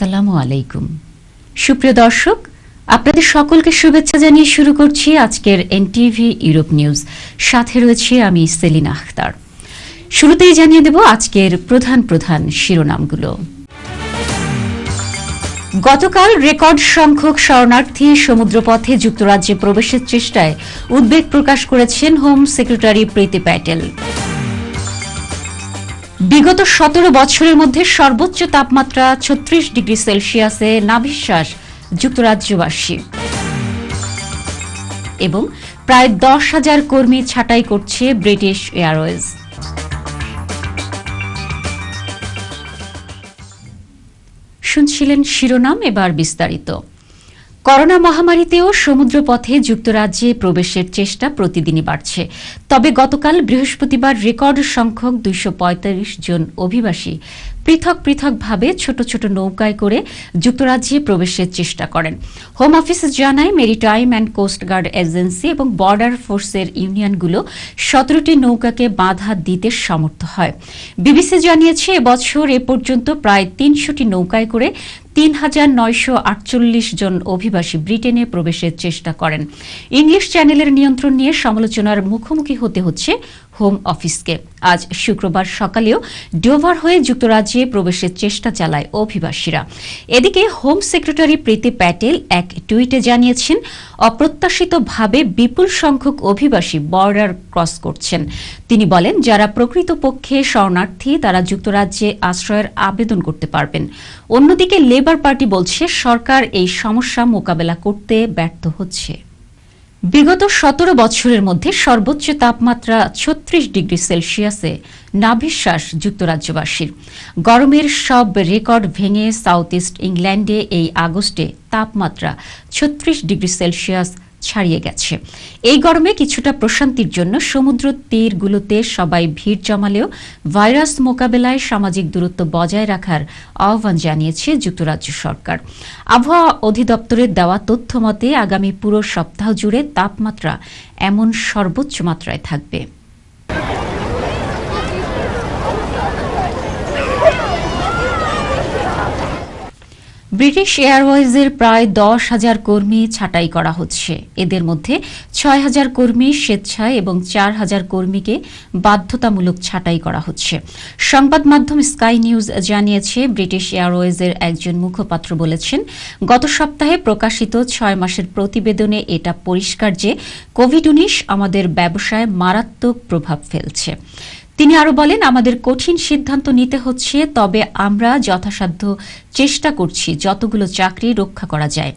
আসসালামু আলাইকুম। সুপ্রিয় দর্শক, আপনাদের সকলকে শুভেচ্ছা জানিয়ে শুরু করছি আজকের এনটিভি ইউরোপ নিউজ। সাথে রয়েছে আমি সেলিনা আখতার। শুরুতেই জানিয়ে দেব আজকের প্রধান প্রধান শিরোনামগুলো। গতকাল রেকর্ড সংখ্যক শরণার্থী সমুদ্রপথে যুক্তরাজ্যে প্রবেশের চেষ্টায় উদ্বেগ প্রকাশ করেছেন হোম সেক্রেটারি প্রীতি প্যাটেল। বিগত ১৭ বছরের মধ্যে সর্বোচ্চ তাপমাত্রা ৩৬ ডিগ্রি সেলসিয়াসে নাভিশ্বাস যুক্তরাজ্যবাসী। এবং প্রায় ১০,০০০ কর্মী ছাঁটাই করছে ব্রিটিশ এয়ারওয়েজ। শুনছিলেন শিরোনাম, এবার বিস্তারিত। করোনা মহামারীতেও সমুদ্রপথে যুক্তরাজ্যে প্রবেশের চেষ্টা প্রতিদিনই বাড়ছে। তবে গতকাল বৃহস্পতিবার রেকর্ড সংখ্যক ২৪৫ জন অভিবাসী পৃথক পৃথকভাবে ছোট ছোট নৌকায় করে যুক্তরাজ্যে প্রবেশের চেষ্টা করেন। হোম অফিস জানায়, মেরিটাইম অ্যান্ড কোস্টগার্ড এজেন্সি এবং বর্ডার ফোর্সের ইউনিয়নগুলো ১৭টি নৌকাকে বাধা দিতে সমর্থ হয়। বিবিসি জানিয়েছে, এবছর এ পর্যন্ত প্রায় ৩০০টি নৌকায় করে ৩,৯৪৮ জন অভিবাসী ব্রিটেনে প্রবেশের চেষ্টা করেন। ইংলিশ চ্যানেলের নিয়ন্ত্রণ নিয়ে সমালোচনার মুখোমুখি হতে হচ্ছে হোম অফিসকে। আজ শুক্রবার সকালেও ডোভার হয়ে যুক্তরাজ্যে প্রবেশের চেষ্টা চালায় অভিবাসীরা। এদিকে হোম সেক্রেটারি প্রীতি প্যাটেল এক টুইটে জানিয়েছেন, অপ্রত্যাশিতভাবে বিপুল সংখ্যক অভিবাসী বর্ডার ক্রস করছেন। তিনি বলেন, যারা প্রকৃতপক্ষে শরণার্থী তারা যুক্তরাজ্যে আশ্রয়ের আবেদন করতে পারবেন। অন্যদিকে লেবার পার্টি বলছে, সরকার এই সমস্যা মোকাবেলা করতে ব্যর্থ হচ্ছে। বিগত ১৭ বছরের মধ্যে সর্বোচ্চ তাপমাত্রা ৩৬ ডিগ্রি সেলসিয়াসে নাভিশ্বাস যুক্তরাজ্যবাসীর। গরমের সব রেকর্ড ভেঙে সাউথ ইস্ট ইংল্যান্ডে এই আগস্টে তাপমাত্রা ৩৬ ডিগ্রি সেলসিয়াস ছাড়িয়ে গেছে। এই গরমে কিছুটা প্রশান্তির জন্য সমুদ্র তীরগুলোতে সবাই ভিড় জমালেও ভাইরাস মোকাবেলায় সামাজিক দূরত্ব বজায় রাখার আহ্বান জানিয়েছে যুক্তরাজ্য সরকার। আবহাওয়া অধিদপ্তরের দেওয়া তথ্য মতে আগামী পুরো সপ্তাহ জুড়ে তাপমাত্রা এমন সর্বোচ্চ মাত্রায় থাকবে। ব্রিটিশ এয়ারওয়েজের প্রায় ১০,০০০ কর্মী ছাঁটাই করা হচ্ছে। এদের মধ্যে ৬,০০০ কর্মী স্বেচ্ছায় এবং ৪,০০০ কর্মীকে বাধ্যতামূলক ছাঁটাই করা হচ্ছে। সংবাদ মাধ্যম স্কাই নিউজ জানিয়েছে, ব্রিটিশ এয়ারওয়েজের একজন মুখপাত্র বলেছেন, গত সপ্তাহে প্রকাশিত ৬ মাসের প্রতিবেদনে এটা পরিষ্কার যে কোভিড-১৯ আমাদের ব্যবসায় মারাত্মক প্রভাব ফেলছে। তিনি আরও বলেন, আমাদের কঠিন সিদ্ধান্ত নিতে হচ্ছে, তবে আমরা যথাসাধ্য চেষ্টা করছি যতগুলো চাকরি রক্ষা করা যায়।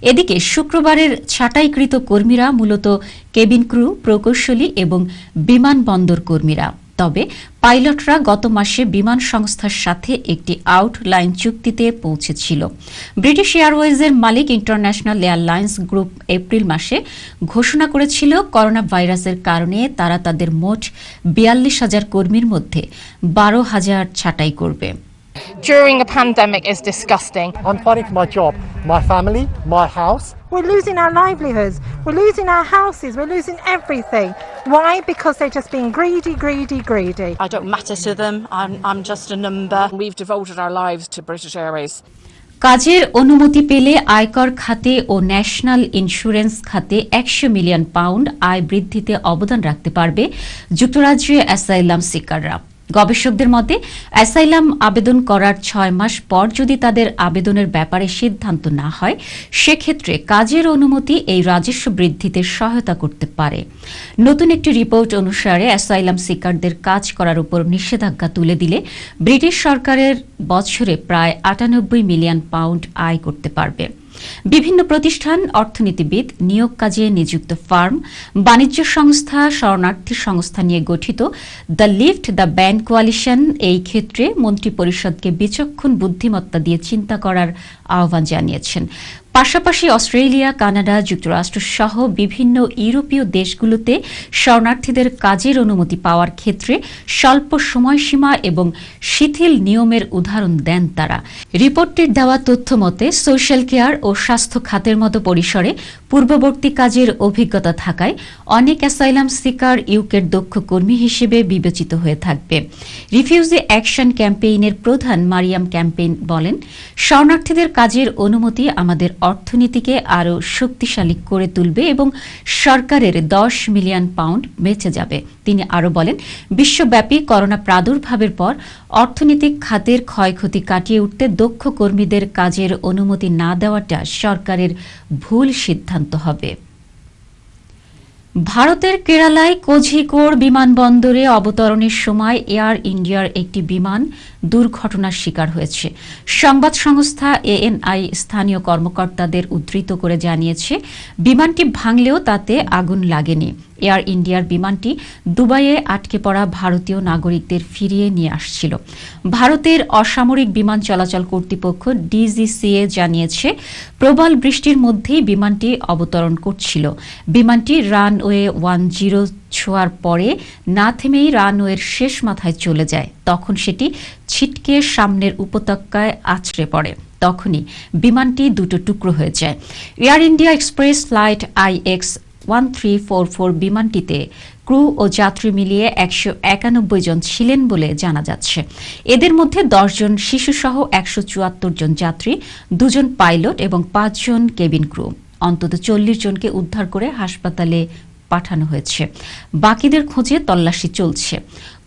এদিকে শুক্রবারের ছাঁটাইকৃত কর্মীরা মূলত কেবিন ক্রু, প্রকৌশলী এবং বিমানবন্দর কর্মীরা। তবে পাইলটরা গত মাসে বিমান সংস্থার সাথে একটি আউটলাইন চুক্তিতে পৌঁছেছিল। ব্রিটিশ এয়ারওয়েজের মালিক ইন্টারন্যাশনাল এয়ারলাইন্স গ্রুপ এপ্রিল মাসে ঘোষণা করেছিল, করোনা ভাইরাসের কারণে তারা তাদের মোট ৪২,০০০ কর্মীর মধ্যে ১২,০০০ ছাঁটাই করবে। During a pandemic is disgusting. I'm fighting for my job, my family, my house. We're losing our livelihoods. We're losing our houses. We're losing everything. Why? Because they're just being greedy, greedy, greedy. I don't matter to them. I'm just a number. We've devoted our lives to British Airways. কাজের অনুমতি পেলে আয়কর খাতে ও national insurance খাতে ১০০ million pound আয় বৃদ্ধিতে অবদান রাখতে পারবে যুক্তরাজ্যে অ্যাসাইলাম সিকাররা। গবেষকদের মতে, অ্যাসাইলাম আবেদন করার ৬ মাস পর যদি তাদের আবেদনের ব্যাপারে সিদ্ধান্ত না হয়, সেক্ষেত্রে কাজের অনুমতি এই রাজস্ব বৃদ্ধিতে সহায়তা করতে পারে। নতুন একটি রিপোর্ট অনুসারে অ্যাসাইলাম সিকারদের কাজ করার উপর নিষেধাজ্ঞা তুলে দিলে ব্রিটিশ সরকারের বছরে প্রায় ৯৮ মিলিয়ন পাউন্ড আয় করতে পারবে। বিভিন্ন প্রতিষ্ঠান, অর্থনীতিবিদ, নিয়োগ কাজে নিযুক্ত ফার্ম, বাণিজ্য সংস্থা, শরণার্থী সংস্থা নিয়ে গঠিত the lift the ban coalition এই ক্ষেত্রে মন্ত্রিপরিষদকে বিচক্ষণ বুদ্ধিমত্তা দিয়ে চিন্তা করার আহ্বান জানিয়েছেন। পাশাপাশি অস্ট্রেলিয়া, কানাডা, যুক্তরাষ্ট্র সহ বিভিন্ন ইউরোপীয় দেশগুলোতে শরণার্থীদের কাজের অনুমতি পাওয়ার ক্ষেত্রে স্বল্প সময়সীমা এবং শিথিল নিয়মের উদাহরণ দেন তারা। রিপোর্টের দেওয়া তথ্য মতে সোশ্যাল কেয়ার ও স্বাস্থ্য খাতের মতো পরিসরে পূর্ববর্তী কাজের অভিজ্ঞতা থাকায় অনেক অ্যাসাইলাম সিকার ইউকের দক্ষ কর্মী হিসেবে বিবেচিত হয়ে থাকবে। রিফিউজি অ্যাকশন ক্যাম্পেইনের প্রধান মারিয়াম ক্যাম্পেইন বলেন, শরণার্থীদের কাজের অনুমতি আমাদের অর্থনীতিকে আরও শক্তিশালী করে তুলবে এবং সরকারের 10 মিলিয়ন পাউন্ড বেঁচে যাবে। তিনি আরও বলেন, বিশ্বব্যাপী করোনা প্রাদুর্ভাবের পর অর্থনৈতিক খাতের ক্ষয়ক্ষতি কাটিয়ে উঠতে দক্ষ কর্মীদের কাজের অনুমতি না দেওয়াটা সরকারের ভুল সিদ্ধান্ত হবে। ভারতের কেরালায় কোঝিকোড় বিমানবন্দরে অবতরণের সময় এয়ার ইন্ডিয়ার একটি বিমান দুর্ঘটনার শিকার হয়েছে। সংবাদ সংস্থা ANI স্থানীয় কর্মকর্তাদের উদ্ধৃত করে জানিয়েছে, বিমানটি ভাঙলেও তাতে আগুন লাগেনি। এয়ার ইন্ডিয়ার বিমানটি দুবাইয়ে আটকে পড়া ভারতীয় নাগরিকদের ফিরিয়ে নিয়ে আসছিল। ভারতের অসামরিক বিমান চলাচল কর্তৃপক্ষ DGCA জানিয়েছে, প্রবল বৃষ্টির মধ্যেই বিমানটি অবতরণ করছিল। বিমানটি রানওয়ে 10 ছোঁয়ার পরে না থেমেই রানওয়ের শেষ মাথায় চলে যায়। তখন সেটি ছিটকে সামনের উপত্যকায় আছড়ে পড়ে। তখনই বিমানটি দুটো টুকরো হয়ে যায়। Air India Express flight IX1344 বিমানটিতে ক্রু ও যাত্রী মিলিয়ে 191 জন ছিলেন বলে জানা যাচ্ছে। এদের মধ্যে 10 জন শিশুসহ 174 জন যাত্রী, 2 জন পাইলট এবং 5 জন কেবিন ক্রু। অন্তত 40 জনকে উদ্ধার করে হাসপাতালে পাঠানো হয়েছে। বাকিদের খোঁজে তল্লাশি চলছে।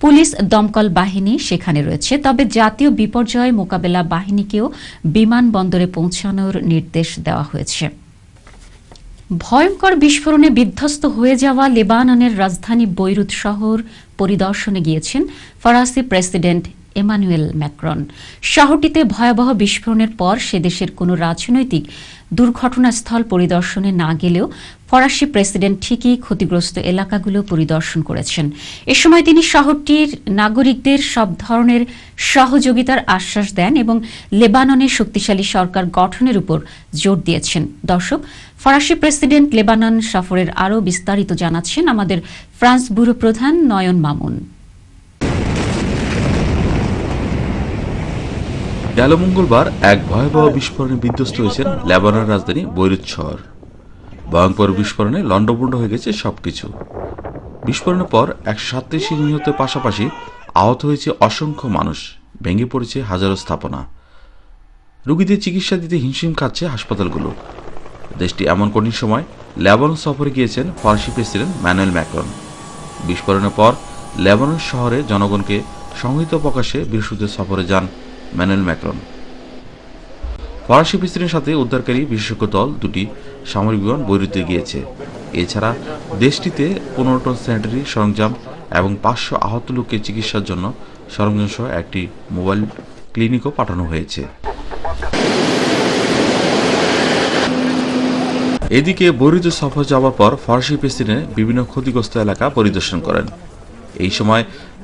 পুলিশ, দমকল বাহিনী সেখানে রয়েছে। তবে জাতীয় বিপর্যয় মোকাবেলা বাহিনীকেও বিমানবন্দরে পৌঁছানোর নির্দেশ দেওয়া হয়েছে। ভয়ঙ্কর বিস্ফোরণে বিধ্বস্ত হয়ে যাওয়া লেবাননের রাজধানী বৈরুত শহর পরিদর্শনে গিয়েছেন ফরাসি প্রেসিডেন্ট এমানুয়েল ম্যাক্রন। শহরটিতে ভয়াবহ বিস্ফোরণের পর সে দেশের কোনো রাজনৈতিক দুর্ঘটনাস্থল পরিদর্শনে না গেলেও ফরাসি প্রেসিডেন্ট ঠিকই ক্ষতিগ্রস্ত এলাকাগুলো পরিদর্শন করেছেন। এ সময় তিনি শহরটির নাগরিকদের সব ধরনের সহযোগিতার আশ্বাস দেন এবং লেবাননের শক্তিশালী সরকার গঠনের উপর জোর দিয়েছেন। দর্শক, ফরাসি প্রেসিডেন্ট লেবানন সফরের আরও বিস্তারিত জানাচ্ছেন আমাদের ফ্রান্স ব্যুরো প্রধান নয়ন মামুন। গেল মঙ্গলবার এক ভয়াবহ বিস্ফোরণে বিধ্বস্ত হয়েছেন লেবাননের রাজধানী বৈরুত শহর। ভয়ঙ্কর বিস্ফোরণে লণ্ডভণ্ড হয়ে গেছে সবকিছু। বিস্ফোরণের পর 137 নিহতের পাশাপাশি আহত হয়েছে অসংখ্য মানুষ, ভেঙে পড়েছে হাজারো স্থাপনা। রোগীদের চিকিৎসা দিতে হিমশিম খাচ্ছে হাসপাতালগুলো। দেশটি এমন কঠিন সময় লেবানন সফরে গিয়েছেন ফরাসি প্রেসিডেন্ট ম্যানুয়েল ম্যাক্রন। বিস্ফোরণের পর লেবানন শহরে জনগণকে সংহত প্রকাশে বৃহস্পতিবার সফরে যান ম্যানুয়েল ম্যাক্রন। ফরাসি প্রেসিডেন্টের সাথে উদ্ধারকারী বিশেষজ্ঞ দল দুটি সামরিক বিমান বৈরুতে গিয়েছে। এছাড়া দেশটিতে 15 টন স্যানিটারি সরঞ্জাম এবং 500 আহত লোকের চিকিৎসার জন্য সরঞ্জাম সহ একটি মোবাইল ক্লিনিকও পাঠানো হয়েছে। এদিকে বৈরুতে সফর যাওয়ার পর ফরাসি প্রেসিডেন্ট বিভিন্ন ক্ষতিগ্রস্ত এলাকা পরিদর্শন করেন। এই সময়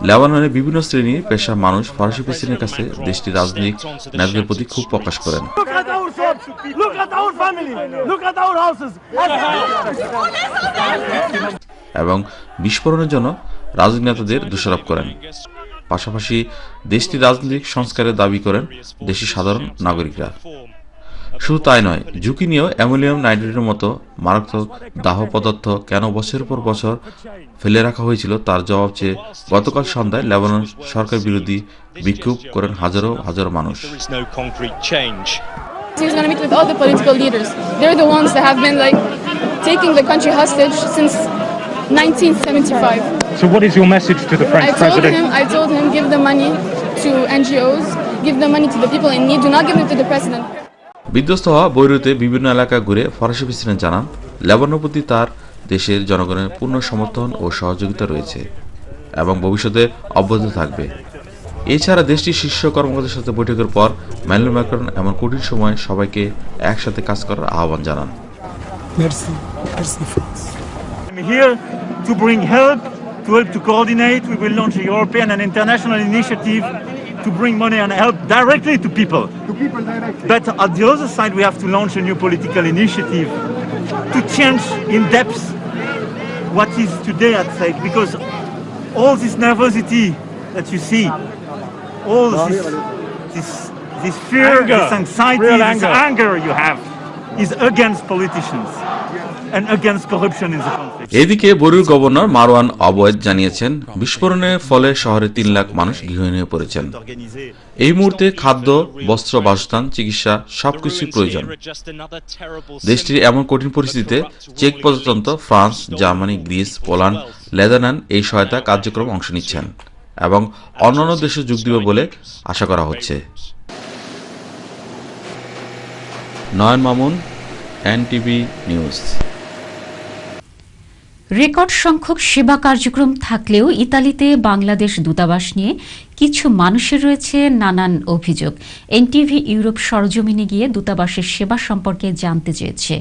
লেবাননের বিভিন্ন শ্রেণীর পেশার মানুষ ফরাসি প্রেসিডেন্টের কাছে দেশটির রাজনৈতিক নেতাদের প্রতি ক্ষোভ প্রকাশ করেন এবং বিস্ফোরণের জন্য রাজনৈতিক নেতাদের দোষারোপ করেন। পাশাপাশি দেশটির রাজনৈতিক সংস্কারের দাবি করেন দেশের সাধারণ নাগরিকরা। শুধু তাই নয়, ঝুঁকি নিয়েও অ্যামোনিয়াম নাইট্রেটের মতো মারাত্মক দাহ পদার্থ কেন বছরের পর বছর ফেলে রাখা হয়েছিল তার জবাব চেয়ে গতকাল সন্ধ্যায় লেবানন সরকার বিরোধী বিক্ষোভ করেন হাজারো হাজারো মানুষ। He's going to meet with all the political leaders. They're the ones that have been taking the country hostage since 1975. So what is your message to the French president? I told him give the money to NGOs, give the money to the people in need, do not give it to the president. বিধ্বস্ত হওয়া বৈরুতে বিভিন্ন এলাকা ঘুরে ফরাসি president জানান, লেবাননের প্রতি তার দেশের জনগণের পূর্ণ সমর্থন ও সহযোগিতা রয়েছে এবং ভবিষ্যতে অব্যাহত থাকবে। এছাড়া দেশটির শীর্ষ কর্মকর্তাদের সাথে বৈঠকের পর ম্যানুয়েল ম্যাক্রন এমন কঠিন সময়ে সবাইকে একসাথে কাজ করার আহ্বান জানান। I'm here to bring help to coordinate. We will launch a European and international initiative to bring money and help directly to people. But on the other side, we have to launch a new political initiative to change in depth what is today at stake, because all this nervosity that you see, all this fear, Anger. this anxiety, Real this anger you have is against politicians and against corruption in the country. এদিকে বরুর governor Marwan অবয়েদ জানিয়েছেন, বিস্ফোরণের ফলে শহরে 3 লাখ মানুষ গৃহহীন হয়ে পড়েছেন। এই মুহূর্তে খাদ্য, বস্ত্র, বাসস্থান, চিকিৎসা সবকিছুই প্রয়োজন। দেশটির এমন কঠিন পরিস্থিতিতে চেক প্রজাতন্ত্র, France, Germany, Greece, Poland, Lebanon এই সহায়তা কার্যক্রমে অংশ নিচ্ছেন এবং অন্যান্য দেশে যোগ দিবে বলে আশা করা হচ্ছে। নয়ন মামুন, এনটিভি নিউজ। রেকর্ড সংখ্যক সেবা কার্যক্রম থাকলেও ইতালিতে বাংলাদেশ দূতাবাস নিয়ে কিছু মানুষের রয়েছে নানান অভিযোগ। এনটিভি ইউরোপ সরজমিনে গিয়ে দূতাবাসের সেবা সম্পর্কে জানতে চেয়েছে।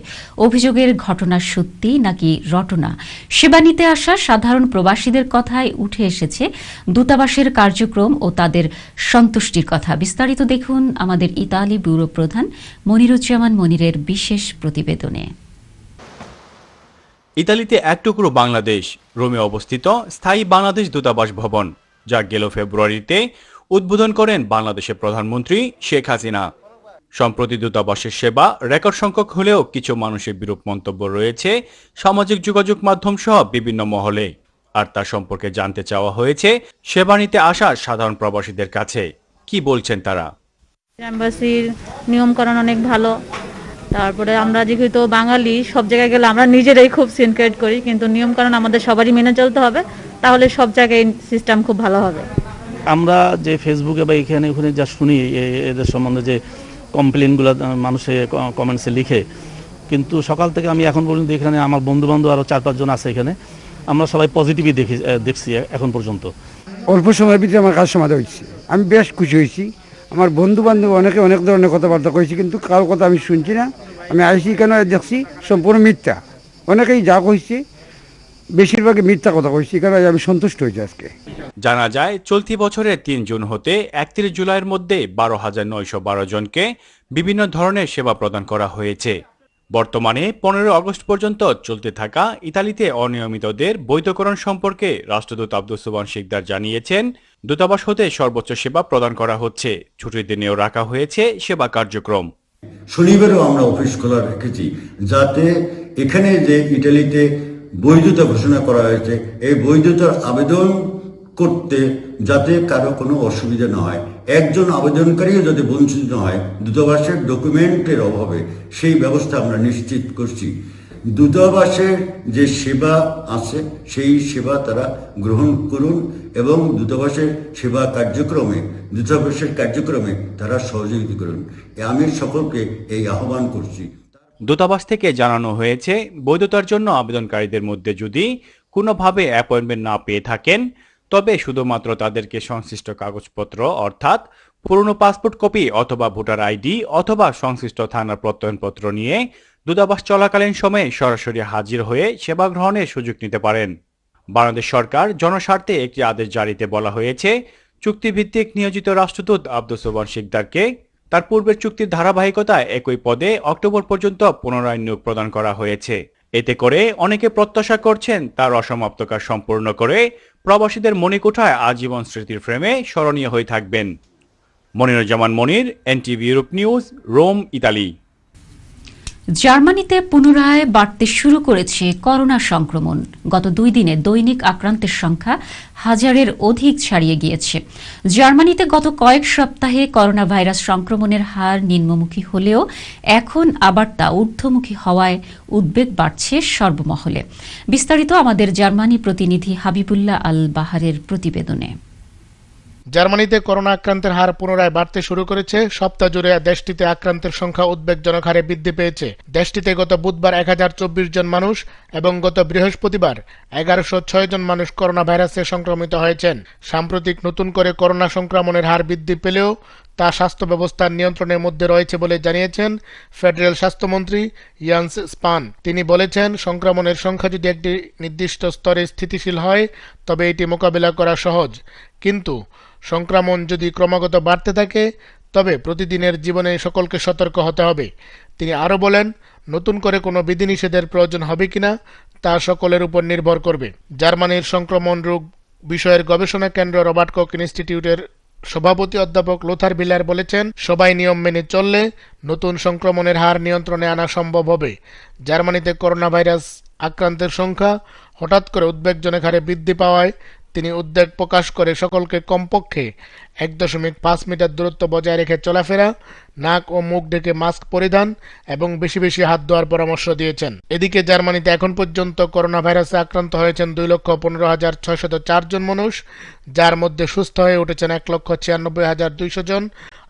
অভিযোগের ঘটনা সত্যি নাকি রটনা, সেবা নিতে আসা সাধারণ প্রবাসীদের কথায় উঠে এসেছে দূতাবাসের কার্যক্রম ও তাদের সন্তুষ্টির কথা। বিস্তারিত দেখুন আমাদের ইতালি ব্যুরো প্রধান মনিরুজ্জামান মনিরের বিশেষ প্রতিবেদনে। ইতালিতে এক টুকরো বাংলাদেশ, রোমে অবস্থিত স্থায়ী বাংলাদেশ দূতাবাস ভবন, যা গেল ফেব্রুয়ারিতে উদ্বোধন করেন বাংলাদেশের প্রধানমন্ত্রী শেখ হাসিনা। সম্প্রতি দূতাবাসের সেবা রেকর্ড সংখ্যক হলেও কিছু মানুষের বিরূপ মন্তব্য রয়েছে সামাজিক যোগাযোগ মাধ্যম সহ বিভিন্ন মহলে, আর তা সম্পর্কে জানতে চাওয়া হয়েছে সেবা নিতে আসা সাধারণ প্রবাসীদের কাছে। কি বলছেন তারা? এম্বাসির নিয়মকানুন অনেক ভালো, তারপরে আমরা যেহেতু বাঙালি সব জায়গায় গেলে আমরা নিজেরাই খুব সিনক্রেট করি, কিন্তু নিয়মকানুন আমাদের সবারই মেনে চলতে হবে, তাহলে সব জায়গায় সিস্টেম খুব ভালো হবে। আমরা যে ফেসবুকে বা এখানে ওখানে যা শুনি এদের সম্বন্ধে যে কমপ্লেনগুলো মানুষে কমেন্টসে লিখে, কিন্তু সকাল থেকে আমি এখন পর্যন্ত এখানে আমার বন্ধু বান্ধব আরও 4-5 জন আছে এখানে, আমরা সবাই পজিটিভই দেখছি এখন পর্যন্ত। অল্প সময়ের ভিতরে আমার কাজ সমাধান হয়েছে, আমি বেশ খুশি হয়েছি। আমার বন্ধু বান্ধব অনেকে অনেক ধরনের কথাবার্তা কয়েছি, কিন্তু কারো কথা আমি শুনছি না। আমি আইসি কেন দেখছি সম্পূর্ণ মিথ্যা, অনেকেই যা কইছে বেশিরভাগই মিথ্যা কথা কইছি, কারণ আমি সন্তুষ্ট হয়েছি আজকে। জানা যায় চলতি বছরের 3 জুন হতে 31 জুলাইয়ের মধ্যে 12,912 জনকে বিভিন্ন ধরনের সেবা প্রদান করা হয়েছে। বর্তমানে 15 আগস্ট পর্যন্ত চলতে থাকা ইতালিতে অনিয়মিতদের বৈধকরণ সম্পর্কে রাষ্ট্রদূত আব্দুস সুবহান শিকদার জানিয়েছেন, দূতাবাস হতে সর্বোচ্চ সেবা প্রদান করা হচ্ছে, ছুটির দিনেও রাখা হয়েছে সেবা কার্যক্রম। শনিবারও আমরা অফিস খোলা রেখেছি, যাতে এখানে যে ইটালিতে বৈধতা ঘোষণা করা হয়েছে এই বৈধতার আবেদন করতে যাতে কারো কোনো অসুবিধা না হয়, একজন আবেদনকারীও যাতে বঞ্চিত না হয় দূতাবাসের ডকুমেন্টের অভাবে, সেই ব্যবস্থা আমরা নিশ্চিত করছি। দূতাবাসের যে সেবা আছে সেই সেবা তারা গ্রহণ করুন এবং দূতাবাসের কার্যক্রমে তারা সহযোগিতা করুন। আমি সকলকে এই আহ্বান করছি। দূতাবাস থেকে জানানো হয়েছে, বৈধতার জন্য আবেদনকারীদের মধ্যে যদি কোনোভাবে অ্যাপয়েন্টমেন্ট না পেয়ে থাকেন, তবে শুধুমাত্র তাদেরকে সংশ্লিষ্ট কাগজপত্র অর্থাৎ পুরনো পাসপোর্ট কপি অথবা ভোটার আইডি অথবা সংশ্লিষ্ট থানার প্রত্যয়নপত্র নিয়ে দূতাবাস চলাকালীন সময়ে সরাসরি হাজির হয়ে সেবা গ্রহণের সুযোগ নিতে পারেন। বাংলাদেশ সরকার জনস্বার্থে একটি আদেশ জারিতে বলা হয়েছে, চুক্তিভিত্তিক নিয়োজিত রাষ্ট্রদূত আব্দুস সুবহান শিকদারকে তার পূর্বের চুক্তির ধারাবাহিকতায় একই পদে অক্টোবর পর্যন্ত পুনরায় নিয়োগ প্রদান করা হয়েছে। এতে করে অনেকে প্রত্যাশা করছেন তার অসমাপ্ত কাজ সম্পূর্ণ করে প্রবাসীদের মণিকোঠায় আজীবন স্মৃতির ফ্রেমে স্মরণীয় হয়ে থাকবেন। Moniruzzaman Monir, NTV Europe news, Rome, Italy. জার্মানিতে পুনরায় বাড়তে শুরু করেছে করোনা সংক্রমণ। গত 2 দিনে দৈনিক আক্রান্তের সংখ্যা 1000-এর অধিক ছাড়িয়ে গিয়েছে। জার্মানিতে গত কয়েক সপ্তাহে করোনা ভাইরাস সংক্রমণের হার নিম্নমুখী হলেও এখন আবার তা ঊর্ধ্বমুখী হওয়ায় উদ্বেগ বাড়ছে সর্বমহলে। বিস্তারিত আমাদের জার্মানি প্রতিনিধি হাবিবুল্লাহ আল বাহারের প্রতিবেদনে। জার্মানিতে করোনা আক্রান্তের হার পুনরায় বাড়তে শুরু করেছে। সপ্তাহ জুড়ে দেশটিতে আক্রান্তের সংখ্যা উদ্বেগজনক হারে বৃদ্ধি পেয়েছে। দেশটিতে গত বুধবার 1024 জন মানুষ এবং গত বৃহস্পতিবার 1106 জন মানুষ করোনা ভাইরাসে সংক্রমিত হয়েছেন। সাম্প্রতিক নতুন করে করোনা সংক্রমণের হার বৃদ্ধি পেলেও তা স্বাস্থ্য ব্যবস্থার নিয়ন্ত্রণের মধ্যে রয়েছে বলে জানিয়েছেন ফেডারেল স্বাস্থ্যমন্ত্রী ইয়ান্স স্পান। তিনি বলেছেন, সংক্রমণের সংখ্যা যদি একটি নির্দিষ্ট স্তরে স্থিতিশীল হয় তবে এটি মোকাবিলা করা সহজ, কিন্তু সংক্রমণ যদি ক্রমাগত বাড়তে থাকে তবে প্রতিদিনের জীবনে সকলকে সতর্ক হতে হবে। তিনি আরও বলেন, নতুন করে কোনো বিধিনিষেধের প্রয়োজন হবে কিনা তা সকলের উপর নির্ভর করবে। জার্মানির সংক্রমণ রোগ বিষয়ের গবেষণা কেন্দ্র রবার্ট কখ ইনস্টিটিউটের সভাপতি অধ্যাপক লুথার ভিলার বলেছেন, সবাই নিয়ম মেনে চললে নতুন সংক্রমণের হার নিয়ন্ত্রণে আনা সম্ভব হবে। জার্মানিতে করোনা ভাইরাস আক্রান্তের সংখ্যা হঠাৎ করে উদ্বেগজনক হারে বৃদ্ধি পাওয়ায় তিনি উদ্বেগ প্রকাশ করে সকলকে কমপক্ষে 1.5 মিটার দূরত্ব বজায় রেখে চলাফেরা, নাক ও মুখ ঢেকে মাস্ক পরিধান এবং বেশি বেশি হাত ধোয়ার পরামর্শ দিয়েছেন। এদিকে জার্মানিতে এখন পর্যন্ত করোনা ভাইরাসে আক্রান্ত হয়েছেন 2,15,604 জন মানুষ, যার মধ্যে সুস্থ হয়ে উঠেছেন 1,96,200 জন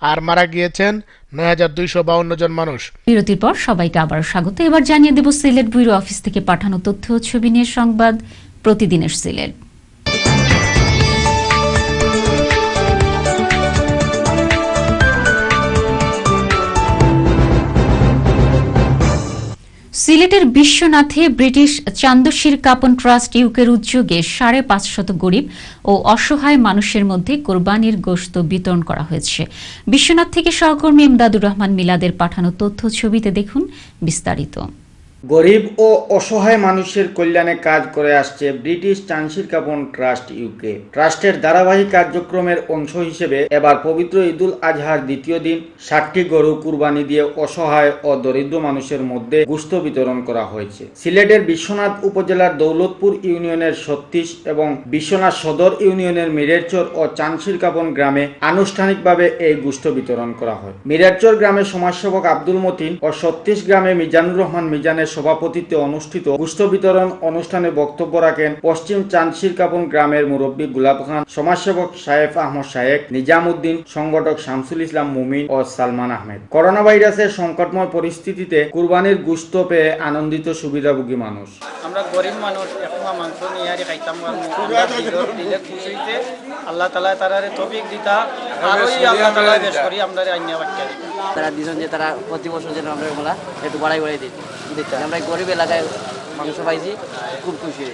আর মারা গিয়েছেন 9,252 জন মানুষ। বিরতির পর সবাইকে আবার স্বাগত। এবার জানিয়ে দেব সিলেট ব্যুরো অফিস থেকে পাঠানো তথ্য ও ছবি নিয়ে সংবাদ প্রতিদিনের সিলেট। সিলেটের বিশ্বনাথে ব্রিটিশ চান্দশির কাপন ট্রাস্ট ইউকের উদ্যোগে 550 গরিব ও অসহায় মানুষের মধ্যে কোরবানির গোশত বিতরণ করা হয়েছে। বিশ্বনাথ থেকে সহকর্মী ইমদাদুর রহমান মিলাদের পাঠানো তথ্য ছবিতে দেখুন বিস্তারিত। গরিব ও অসহায় মানুষের কল্যাণে কাজ করে আসছে ব্রিটিশ চান্দশির কাপন ট্রাস্ট ইউকে। ট্রাস্টের ধারাবাহিক কার্যক্রমের অংশ হিসেবে এবার পবিত্র ঈদুল আজহার দ্বিতীয় দিন 60টি গরু কুরবানি দিয়ে অসহায় ও দরিদ্র মানুষের মধ্যে গোশত বিতরণ করা হয়েছে। সিলেটের বিশ্বনাথ উপজেলার দৌলতপুর ইউনিয়নের 36 এবং বিশ্বনাথ সদর ইউনিয়নের মিরেরচর ও চান্দশির কাপন গ্রামে আনুষ্ঠানিকভাবে এই গোশত বিতরণ করা হয়। মিরেরচর গ্রামের সমাজসেবক আব্দুল মতিন ও 36 গ্রামে মিজানুর রহমান মিজানের সভাপতিত্বে অনুষ্ঠিত গোশত বিতরণ অনুষ্ঠানে বক্তব্য রাখেন পশ্চিম চান্দশির কাপন গ্রামের মুরব্বী গুলাব খান, সমাজসেবক সায়েফ আহমদ শায়েক, নিজামউদ্দিন, সংগঠক শামসুল ইসলাম মুমিন ও সালমান আহমেদ। করোনা ভাইরাসের সংকটময় পরিস্থিতিতে কুরবানির গোশত পেয়ে আনন্দিত সুবিধাভোগী মানুষ। আমরা গরিব মানুষ একমা মাংস নিয়ে আর খাইতাম, দিলে খুশি হইতে আল্লাহ তাআলা তারারে তৌফিক দিতা আরই আল্লাহ তাআলা বেশ করি আমরা আইনা বাক্কা তারা দিজন যে তারা প্রতি বছর যেন আমরা ওগুলা একটু বাড়াই দিতে আমরা গরিব এলাকায় মাংস পাইছি, খুব খুশি।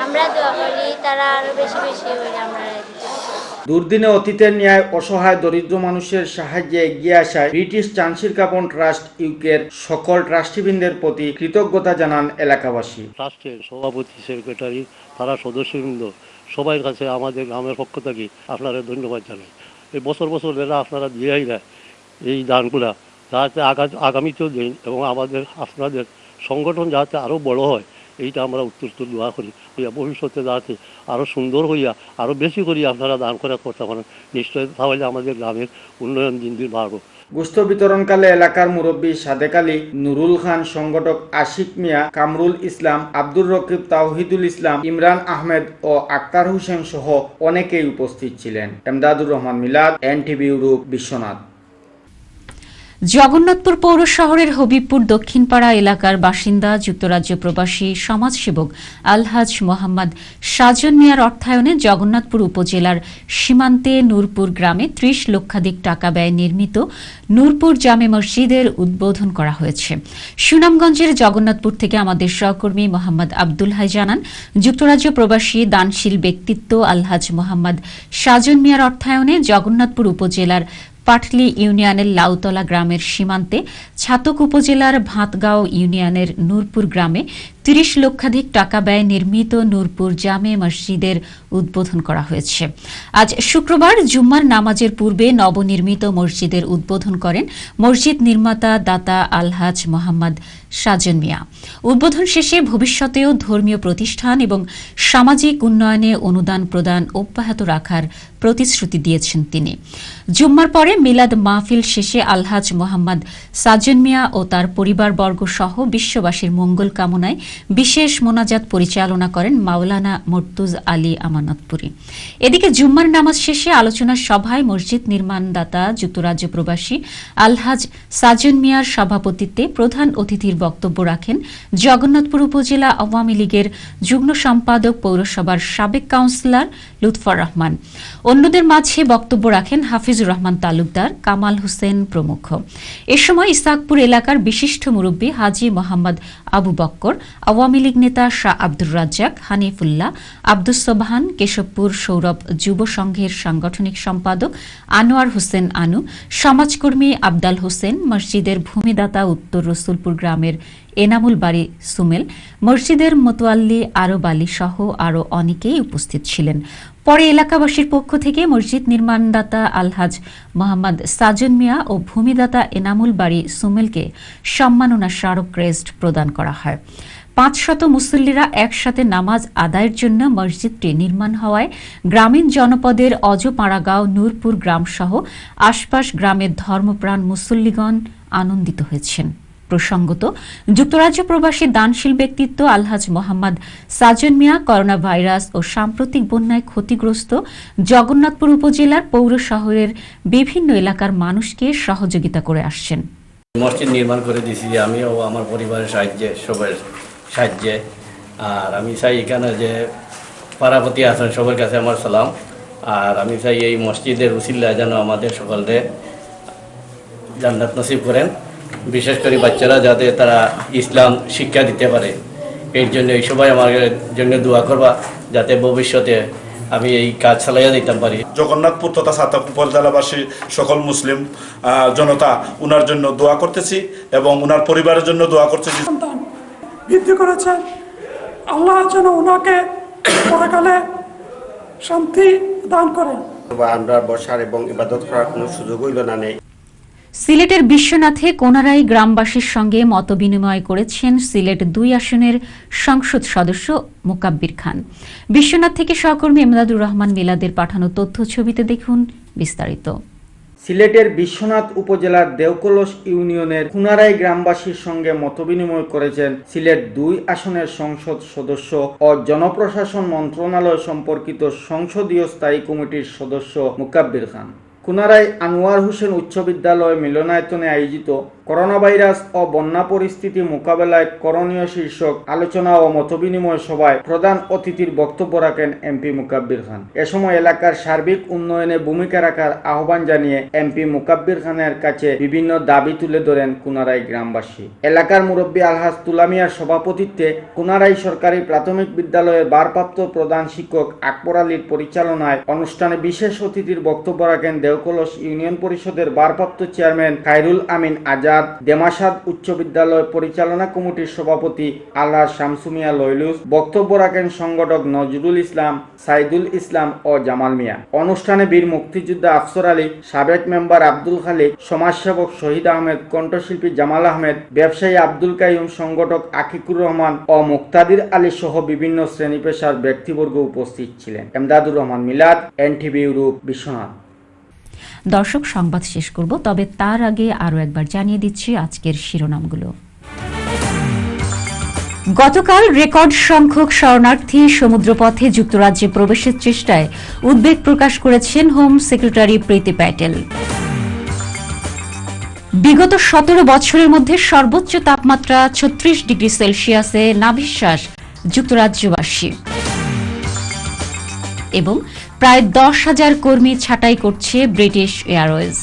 আমরা দোয়া করি তারা আরো বেশি বেশি হয়ে আমরা দুর্দিনে অতীতের ন্যায় অসহায় দরিদ্র মানুষের সাহায্যে এগিয়ে আসায় ব্রিটিশ চান্দশির কাপন ট্রাস্ট ইউকের সকল ট্রাস্টিবৃন্দের প্রতি কৃতজ্ঞতা জানান এলাকাবাসী। ট্রাস্টের সভাপতি, সেক্রেটারি, তারা সদস্যবৃন্দ সবাই কাছে আমাদের গ্রামের পক্ষ থেকে আপনারা ধন্যবাদ জানাই। এই বছর বছর এরা আপনারা দিয়েই দেয় এই দানগুলা, যাতে আগামীতেও দিন এবং আমাদের আপনাদের সংগঠন যাতে আরও বড় হয়, এইটা আমরা উত্তর দোয়া করি। ভবিষ্যতে যাতে আরও সুন্দর হইয়া আরও বেশি করিয়া আপনারা দান করে করতে পারেন, নিশ্চয় তাহলে আমাদের গ্রামের উন্নয়ন দিন দিন বাড়ব। গোশত বিতরণকালে এলাকার মুরব্বী সাদেক আলী, নুরুল খান, সংগঠক আশিক মিয়া, কামরুল ইসলাম, আব্দুর রকিব, তাওহিদুল ইসলাম, ইমরান আহমেদ ও আক্তার হোসেন সহ অনেকেই উপস্থিত ছিলেন। ইমদাদুর রহমান মিলাদ, এনটিভি ইউরোপ, বিশ্বনাথ। জগন্নাথপুর পৌর শহরের হবিবপুর দক্ষিণপাড়া এলাকার বাসিন্দা যুক্তরাজ্য প্রবাসী সমাজসেবক আলহাজ মোহাম্মদ সাজন মিয়ার অর্থায়নে জগন্নাথপুর উপজেলার সীমান্তে নূরপুর গ্রামে 30 লক্ষাধিক টাকা ব্যয়ে নির্মিত নূরপুর জামে মসজিদের উদ্বোধন করা হয়েছে। সুনামগঞ্জের জগন্নাথপুর থেকে আমাদের সহকর্মী মোহাম্মদ আব্দুল হাই জানান, যুক্তরাজ্য প্রবাসী দানশীল ব্যক্তিত্ব আলহাজ মোহাম্মদ সাজন মিয়ার অর্থায়নে জগন্নাথপুর উপজেলার পাটলি ইউনিয়নের লাউতলা গ্রামের সীমান্তে ছাতক উপজেলার ভাতগাঁও ইউনিয়নের নূরপুর গ্রামে 30 লক্ষাধিক টাকা ব্যয়ে নির্মিত নূরপুর জামে মসজিদের উদ্বোধন করা হয়েছে। আজ শুক্রবার জুম্মার নামাজের পূর্বে নবনির্মিত মসজিদের উদ্বোধন করেন মসজিদ নির্মাতা দাতা আলহাজ মোহাম্মদ সাজন মিয়া। উদ্বোধন শেষে ভবিষ্যতেও ধর্মীয় প্রতিষ্ঠান এবং সামাজিক উন্নয়নে অনুদান প্রদান অব্যাহত রাখার প্রতিশ্রুতি দিয়েছেন তিনি। জুম্মার পরে মিলাদ মাহফিল শেষে আলহাজ মোহাম্মদ সাজন মিয়া ও তার পরিবারবর্গ সহ বিশ্ববাসীর মঙ্গল কামনায় বিশেষ মোনাজাত পরিচালনা করেন মাওলানা মুর্তুজ আলী আমানতপুরী। এদিকে জুম্মার নামাজ শেষে আলোচনা সভায় মসজিদ নির্মাণদাতা যুক্তরাজ্য প্রবাসী আলহাজ সাজন মিয়ার সভাপতিত্বে প্রধান অতিথির বক্তব্য রাখেন জগন্নাথপুর উপজেলা আওয়ামী লীগের যুগ্ম সম্পাদক পৌরসভার সাবেক কাউন্সিলর লুৎফর রহমান। অন্যদের মাঝে বক্তব্য রাখেন হাফিজুর রহমান তালুকদার, কামাল হোসেন প্রমুখ। এ সময় ইসাকপুর এলাকার বিশিষ্ট মুরব্বী হাজী মোহাম্মদ আবু বক্কর, আওয়ামী লীগ নেতা শাহ আব্দুর রাজ্জাক, হানিফুল্লাহ, আব্দুস সোবহান, কেশবপুর সৌরভ যুব সংঘের সাংগঠনিক সম্পাদক আনোয়ার হোসেন আনু, সমাজকর্মী আবদাল হোসেন, মসজিদের ভূমিদাতা উত্তর রসুলপুর গ্রামের এনামুল বাড়ি সুমেল, মসজিদের মোতোয়াল্লি আরব আলী সহ আরও অনেকেই উপস্থিত ছিলেন। পরে এলাকাবাসীর পক্ষ থেকে মসজিদ নির্মাণদাতা আলহাজ মোহাম্মদ সাজন মিয়া ও ভূমিদাতা এনামুল বাড়ি সুমেলকে সম্মাননা স্মারক ক্রেস্ট প্রদান করা হয়। 500 মুসল্লিরা একসাথে নামাজ আদায়ের জন্য মসজিদটি নির্মাণ হওয়ায় গ্রামীণ জনপদের অজপাড়াগাঁও, নূরপুর গ্রামসহ আশপাশ গ্রামের ধর্মপ্রাণ মুসল্লিগণ আনন্দিত হয়েছেন। প্রসঙ্গত, যুক্তরাজ্য প্রবাসী দানশীল ব্যক্তিত্ব আলহাজ মোহাম্মদ সাজন মিয়া করোনা ভাইরাস ও সাম্প্রতিক বন্যায় ক্ষতিগ্রস্ত জগন্নাথপুর উপজেলার পৌর শহরের বিভিন্ন এলাকার মানুষকে সহযোগিতা করে আসছেন। মসজিদ নির্মাণ করে দিয়েছি আমিও আমার পরিবারের সাহায্যে, সবার সাহায্যে। আর আমি চাই এখানে যে পাড়াপতি আছেন সবার কাছে আমার সালাম। আর আমি চাই এই মসজিদের উসিলা যেন আমাদের সকলকে জান্নাত নসিব করেন, বিশেষ করে বাচ্চারা যাতে তারা ইসলাম শিক্ষা দিতে পারে। এর জন্য এই সবাই আমার জন্য দোয়া করবা যাতে ভবিষ্যতে আমি এই কাজ চালাইয়া দিতে পারি। জগন্নাথপুর তথা সাতাপুর উপজেলাবাসী সকল মুসলিম জনতা উনার জন্য দোয়া করতেছি এবং উনার পরিবারের জন্য দোয়া করতেছি। সন্তান বৃদ্ধি করেছেন, আল্লাহ যেন ওনাকে পরকালে শান্তি দান করেন। আমরা বসার এবং ইবাদত করার কোনো সুযোগ হইল না নেই। সিলেটের বিশ্বনাথে কোনারাই গ্রামবাসীর সঙ্গে মতবিনিময় করেছেন সিলেট 2 আসনের সংসদ সদস্য মুকাব্বির খান। বিশ্বনাথ থেকে সহকর্মী এমদাদুর রহমান মিলাদের পাঠানো তথ্য ছবিতে দেখুন বিস্তারিত। সিলেটের বিশ্বনাথ উপজেলার দেওকলস ইউনিয়নের কুনারাই গ্রামবাসীর সঙ্গে মতবিনিময় করেছেন সিলেট 2 আসনের সংসদ সদস্য ও জনপ্রশাসন মন্ত্রণালয় সম্পর্কিত সংসদীয় স্থায়ী কমিটির সদস্য মুকাব্বির খান। কুনারাই আনোয়ার হোসেন উচ্চ বিদ্যালয় মিলনায়তনে আয়োজিত করোনা ভাইরাস ও বন্যা পরিস্থিতি মোকাবেলায় করণীয় শীর্ষক আলোচনা ও মতবিনিময় সভায় প্রধান অতিথির বক্তব্য রাখেন এমপি মুকাব্বির খান। এ সময় এলাকার সার্বিক উন্নয়নে ভূমিকা রাখার আহ্বান জানিয়ে এমপি মুকাব্বির খানের কাছে বিভিন্ন দাবি তুলে ধরেন কুনারাই গ্রামবাসী। এলাকার মুরব্বী আলহাজ তুলামিয়ার সভাপতিত্বে কুনারাই সরকারি প্রাথমিক বিদ্যালয়ের ভারপ্রাপ্ত প্রধান শিক্ষক আকবর আলীর পরিচালনায় অনুষ্ঠানে বিশেষ অতিথির বক্তব্য রাখেন দেওকলস ইউনিয়ন পরিষদের ভারপ্রাপ্ত চেয়ারম্যান খায়রুল আমিন আজাদ, দেমাসাদ উচ্চ বিদ্যালয় পরিচালনা কমিটির সভাপতি আল্লাহ শামসুমিয়া লয়লুস, বক্তব্য রাখেন সংগঠক নজরুল ইসলাম, সাইদুল ইসলাম ও জামাল মিয়া। অনুষ্ঠানে বীর মুক্তিযোদ্ধা আফসর আলী, সাবেক মেম্বার আব্দুল খালিক, সমাজসেবক শহীদ আহমেদ, কণ্ঠশিল্পী জামাল আহমেদ, ব্যবসায়ী আব্দুল কাইয়ুম, সংগঠক আকিকুর রহমান ও মুক্তাদির আলী সহ বিভিন্ন শ্রেণী পেশার ব্যক্তিবর্গ উপস্থিত ছিলেন। এমদাদুর রহমান মিলাদ, এনটিভি ইউরোপ, বিশ্বনাথ। দর্শক, সংবাদ শেষ করব, তবে তার আগে আরও একবার জানিয়ে দিচ্ছি আজকের শিরোনামগুলো। গতকাল রেকর্ড সংখ্যক শরণার্থী সমুদ্রপথে যুক্তরাজ্যে প্রবেশের চেষ্টায় উদ্বেগ প্রকাশ করেছেন হোম সেক্রেটারি প্রীতি প্যাটেল। বিগত 17 বছরের মধ্যে সর্বোচ্চ তাপমাত্রা 36 ডিগ্রি সেলসিয়াসে নাভিশ্বাস যুক্তরাজ্যবাসী। এবং প্রায় 10,000 কর্মী ছাঁটাই করছে ব্রিটিশ এয়ারওয়েজ।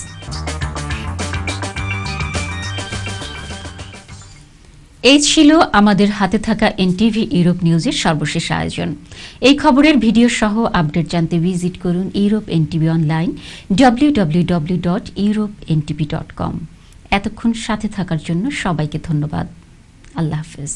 এই ছিল আমাদের হাতে থাকা এনটিভি ইউরোপ নিউজের সর্বশেষ আয়োজন। এই খবরের ভিডিও সহ আপডেট জানতে ভিজিট করুন ইউরোপ এনটিভি অনলাইন www.europentv.com। এতক্ষণ সাথে থাকার জন্য সবাইকে ধন্যবাদ। আল্লাহ হাফেজ।